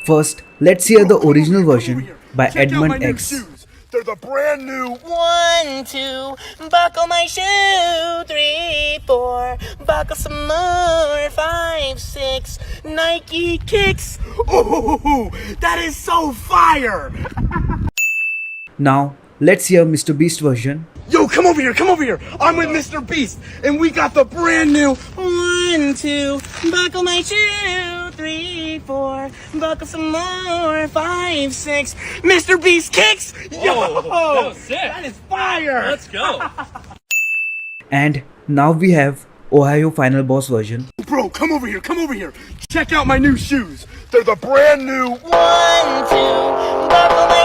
First, let's hear the original version by Check out my Edmund new X. shoes. They're the brand new 1, 2, buckle my shoe. 3, 4, buckle some more. 5, 6, Nike kicks. Ooh, that is so fire! Now, let's hear Mr. Beast version. Yo, come over here, come over here. I'm with Mr. Beast, and we got the brand new 1, 2, buckle my shoe. 3, 4, buckle some more. 5, 6, Mr. Beast kicks. Yo, that was sick. that is fire. Let's go. And now we have Ohio Final Boss version. Bro, come over here, come over here. Check out my new shoes. They're the brand new 1, 2, buckle my